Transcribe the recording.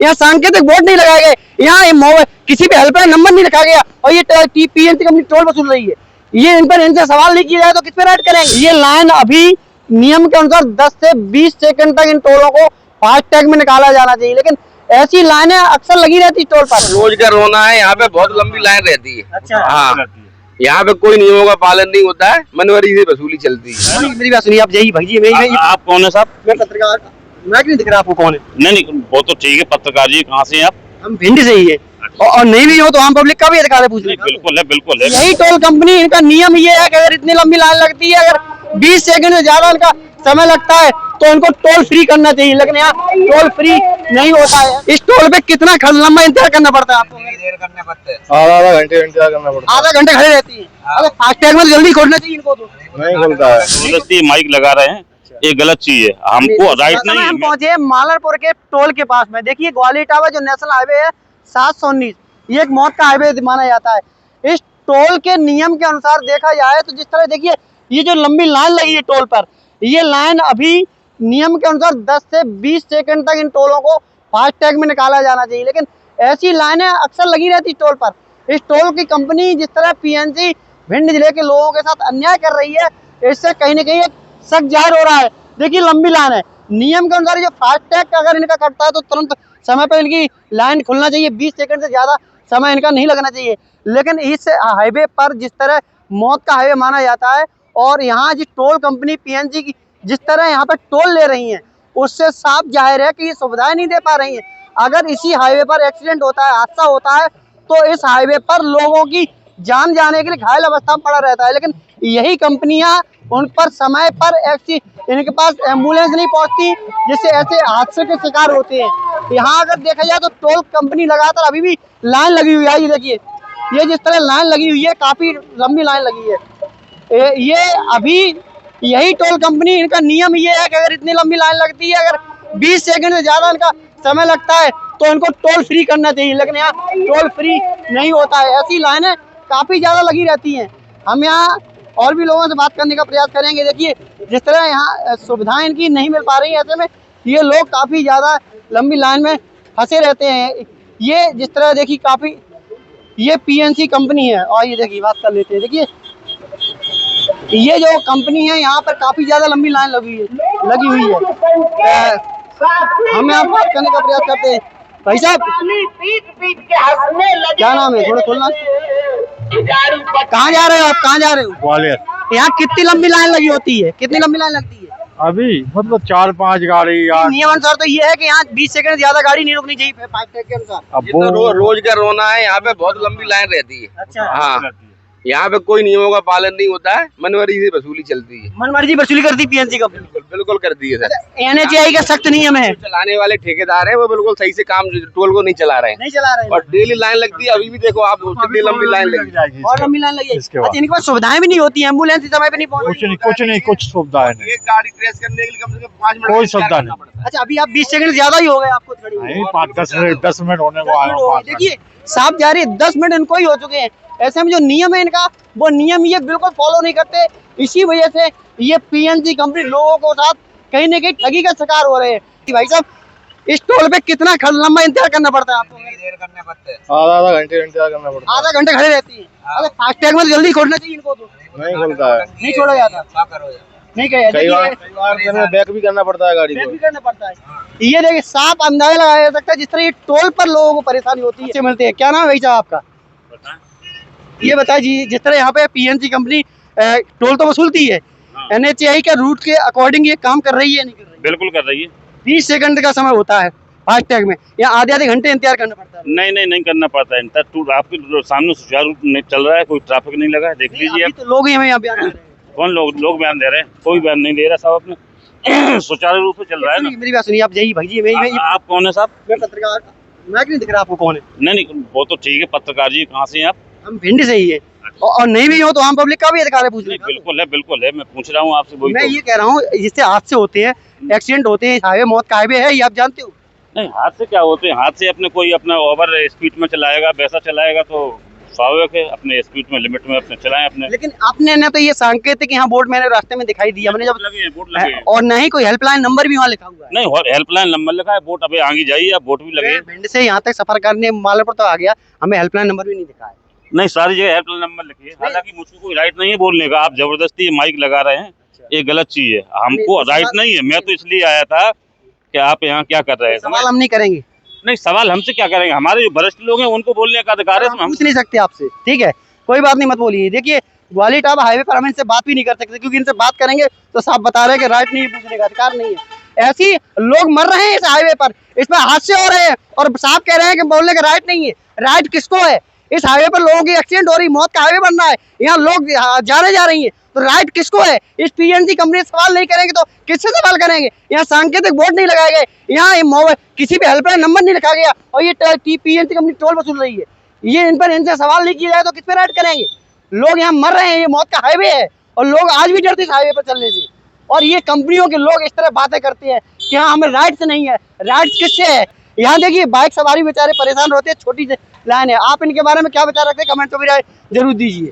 यहाँ सांकेतिक बोर्ड नहीं लगाए गए, यहाँ किसी भी हेल्पलाइन नंबर नहीं रखा गया, और ये पीएनसी कंपनी टोल वसूल रही है। ये इनसे सवाल नहीं किया जाए तो किस पे राइड करेंगे। ये लाइन अभी नियम के अनुसार 10 से 20 सेकंड तक इन टोलों को फास्टैग में निकाला जाना चाहिए, लेकिन ऐसी लाइनें अक्सर लगी रहती टोल पर। रोज का रोना है, यहाँ पे बहुत लंबी लाइन रहती है। अच्छा, हाँ, यहाँ पे कोई नियमों का पालन नहीं होता है, मनमानी से वसूली चलती है। मेरी बात सुनिए, आप यही भैया, आप कौन है साहब? मैं पत्रकार, मैं नहीं दिख रहा आपको कौन है? नहीं वो तो ठीक है, पत्रकार जी कहाँ से हैं आप? हम भिंड से ही है, और नहीं भी हो तो आम पब्लिक का भी अधिकार है पूछने का। बिल्कुल है। यही टोल कंपनी, इनका नियम ये है कि अगर इतनी लंबी लाइन लगती है, अगर 20 सेकंड से ज्यादा इनका समय लगता है तो इनको टोल फ्री करना चाहिए, लेकिन यहाँ टोल फ्री नहीं होता है। इस टोल पे कितना लंबा इंतजार करना पड़ता है आपको? देर करने पड़ते हैं, आधा घंटे इंतजार करना पड़ता है। आधा घंटे खड़े रहती है। अरे फास्टैग में जल्दी खोलना चाहिए इनको, तो नहीं खुलता है। जबरदस्ती माइक लगा रहे हैं, ये गलत चीज है, हमको राइट नहीं है। हम पहुंचे मालरपुर के टोल के पास में। देखिए ग्वालियर टावर जो नेशनल हाईवे है 719, ये एक मौत का हाईवे माना जाता है। इस टोल के नियम के अनुसार देखा जाए तो जिस तरह देखिए ये जो लंबी लाइन लगी है टोल पर, ये लाइन अभी नियम के अनुसार 10 से 20 सेकंड तक इन टोलों को फास्टैग में निकाला जाना चाहिए, लेकिन ऐसी लाइनें अक्सर लगी रहती टोल पर। इस टोल की कंपनी जिस तरह पीएनसी भिंड जिले के लोगों के साथ अन्याय कर रही है, इससे कहीं ना कहीं एक शक जाहिर हो रहा है। देखिए लंबी लाइन है, नियम के अनुसार जो फास्टैग अगर इनका कटता है तो तुरंत समय पर इनकी लाइन खुलना चाहिए, 20 सेकंड से ज्यादा समय इनका नहीं लगना चाहिए। लेकिन इस हाईवे पर जिस तरह मौत का हाईवे माना जाता है, और यहाँ जिस टोल कंपनी पीएनसी की जिस तरह यहाँ पर टोल ले रही हैं, उससे साफ जाहिर है कि ये सुविधाएं नहीं दे पा रही हैं। अगर इसी हाईवे पर एक्सीडेंट होता है, हादसा होता है, तो इस हाईवे पर लोगों की जान जाने के लिए घायल अवस्था में पड़ा रहता है, लेकिन यही कंपनियां उन पर समय पर इनके पास एम्बुलेंस नहीं पहुंचती, जिससे ऐसे हादसे के शिकार होते हैं। यहाँ अगर देखा जाए तो टोल कंपनी लगातार अभी भी लाइन लगी हुई है। ये देखिए, ये जिस तरह लाइन लगी हुई है, काफी लंबी लाइन लगी है। ये अभी यही टोल कंपनी, इनका नियम ये है कि अगर इतनी लंबी लाइन लगती है, अगर 20 सेकंड से ज्यादा इनका समय लगता है तो इनको टोल फ्री करना चाहिए, लेकिन यहाँ टोल फ्री नहीं होता है। ऐसी लाइनें काफी ज्यादा लगी रहती हैं। हम यहाँ और भी लोगों से बात करने का प्रयास करेंगे। देखिए जिस तरह यहाँ सुविधाएं इनकी नहीं मिल पा रही है, ऐसे में ये लोग काफी ज्यादा लंबी लाइन में फंसे रहते हैं। ये जिस तरह देखिए काफी, ये पीएनसी कंपनी है, और ये देखिए बात कर लेते हैं। देखिए ये जो कंपनी है, यहाँ पर काफी ज्यादा लंबी लाइन लगी हुई है। हम यहाँ बात करने का प्रयास करते हैं। भाई साहब क्या नाम है, थोड़ा खोलना। कहाँ जा रहे हो आप, कहाँ जा रहे हो? ग्वालियर। यहाँ कितनी लंबी लाइन लगी होती है, कितनी लंबी लाइन लगती है? अभी मतलब 4-5 गाड़ी यार। नियम अनुसार तो ये है कि यहाँ 20 सेकंड ज्यादा गाड़ी नहीं रुकनी चाहिए फास्टैग के अनुसार। अब ये तो रोज का रोना है, यहाँ पे बहुत लंबी लाइन रहती है। अच्छा, हाँ, यहाँ पे कोई नियमों का पालन नहीं होता है, मनमानी से वसूली चलती है। मनमर्जी वसूली करती पीएनसी कंपनी। बिल्कुल करती है सर। एनएचएआई का सख्त नियम है। चलाने वाले ठेकेदार है वो बिल्कुल सही से काम टोल को नहीं चला रहे हैं, नहीं चला रहे हैं। और डेली लाइन लगती है। अभी भी देखो आप, कितनी लंबी लाइन लगी जाएगी और लंबी लाइन लगी है। इसके बाद। अच्छा, इनके पास सुविधाएं भी नहीं होती, एम्बुलेंस समय पे नहीं पहुंचती। कुछ सुविधा है नहीं। एक गाड़ी ट्रेस करने के लिए कम से कम 5 मिनट कोई सुविधा नहीं। अच्छा, अभी आप 20 सेकंड ज्यादा ही हो गए आपको खड़ी हुए। नहीं, 5-10 मिनट होने को आए हो। देखिए साफ जा रही है, 10 मिनट इनको ही हो चुके हैं। ऐसे में जो नियम है इनका, वो नियम ये बिल्कुल फॉलो नहीं करते। इसी वजह से ये पीएनसी कंपनी लोगों को साथ कहीं ना कहीं ठगी का शिकार हो रहे हैं। भाई साहब, इस टोल पे कितना लंबा इंतजार करना पड़ता है आपको? देर करने पड़ते हैं, आधा घंटे इंतजार करना पड़ता है। आधा घंटे खड़े रहती है। अरे फास्टैग में जल्दी खोलना चाहिए इनको, तो नहीं खुलता है। नहीं छोड़ा जाता। नहीं कहे कई बार बैक भी करना पड़ता है गाड़ी को। भी करना पड़ता है। ये देखिए साफ अंदाजा लगाया जा सकता है जिस तरह ये टोल पर लोगों को परेशानी होती है। मिलते हैं, क्या नाम है भाई साहब आपका? ये बताइए जी, जिस तरह यहाँ पे पीएनसी कंपनी टोल तो वसूलती है, एनएचएआई के रूट के अकॉर्डिंग ये काम कर रही है नहीं कर रही? बिल्कुल कर रही है। 20 सेकंड का समय होता है फास्टैग में, या आधे घंटे इंतजार करना पड़ता है। नहीं करना पड़ता है। आपके सामने सुचारू रूप नहीं चल रहा है, कोई ट्रैफिक नहीं लगा है, देख लीजिए। अभी तो लोग ही हमें यहाँ बयान दे रहे हैं। कौन लोग बयान दे रहे हैं? कोई बयान नहीं दे रहा साहब, अपने सुचारू रूप से चल रहा है ना। मेरी बात सुनिए, आप यही भाई, आप कौन है साहब? मैं पत्रकार, मैं नहीं दिख रहा आपको कौन है? नहीं वो तो ठीक है, पत्रकार जी कहाँ से हैं आप? हम भिंड से ही है, और नहीं भी हो तो आम पब्लिक का भी अधिकार है पूछने का। बिल्कुल है, मैं पूछ रहा हूँ आपसे। मैं ये कह रहा हूँ, जिससे हादसे होते हैं, एक्सीडेंट होते हैं, हाईवे मौत का हाईवे है, ये आप जानते हो? नहीं, हाथ से क्या होते हैं? हाथ से अपने कोई अपना ओवर स्पीड में चलाएगा, वैसा चलाएगा तो स्वाभाविक है, अपने स्पीड में लिमिट में अपने चलाएं अपने। लेकिन आपने ने तो ये सांकेतिक यहाँ बोर्ड मैंने रास्ते में दिखाई दिया मैंने जब लगे हैं, बोर्ड लगे हैं। और नहीं कोई हेल्पलाइन नंबर भी वहाँ लिखा हुआ है। नहीं, हेल्पलाइन नंबर लिखा है, बोट अभी आगे जाइए, अब बोट भी लगे हैं। भिंड से यहाँ तक सफर करने मालपुर तो आ गया, हमें हेल्पलाइन नंबर भी नहीं दिखा है। नहीं, सारी जगह हेल्पलाइन नंबर लिखी है। हालांकि मुझको कोई राइट नहीं है बोलने का, आप जबरदस्ती ये माइक लगा रहे हैं, ये गलत चीज है, हमको राइट नहीं है। मैं तो इसलिए आया था कि आप यहाँ क्या कर रहे हैं। सवाल हम नहीं करेंगे, नहीं, सवाल हमसे क्या करेंगे, हमारे जो वरिष्ठ लोग हैं उनको बोलने का अधिकार है। हम पूछ नहीं सकते आपसे, ठीक है कोई बात नहीं, मत बोलिए। देखिए ग्वालियर टाप हाईवे पर हम इनसे बात भी नहीं कर सकते, क्योंकि इनसे बात करेंगे तो साफ बता रहे हैं कि राइट नहीं है, पूछने का अधिकार नहीं है। ऐसी लोग मर रहे हैं इस हाईवे पर, इसमें हादसे हो रहे हैं और साफ कह रहे हैं कि बोलने का राइट नहीं है। राइट किसको है? इस हाईवे पर लोगों की एक्सीडेंट हो रही, मौत का हाईवे बन रहा है, यहाँ लोग जाने जा रही है, तो राइट किसको है? इस पीएनजी कंपनी सवाल नहीं करेंगे तो किससे सवाल करेंगे? यहाँ सांकेतिक बोर्ड नहीं लगाए गए, यहाँ किसी भी हेल्पलाइन नंबर नहीं लिखा गया, और ये पीएनजी कंपनी टोल वसूल रही है। ये इन पर इनसे सवाल नहीं किया जाए तो किस पे राइट करेंगे? लोग यहाँ मर रहे हैं, ये मौत का हाईवे है और लोग आज भी डरते इस हाईवे पर चलने से। और ये कंपनियों के लोग इस तरह बातें करते हैं कि हाँ हमें राइट्स नहीं है। राइट्स किससे है? यहाँ देखिए बाइक सवारी बेचारे परेशान होते हैं, छोटी लाइन है। आप इनके बारे में क्या विचार रखते हैं? कमेंट में भी राय जरूर दीजिए।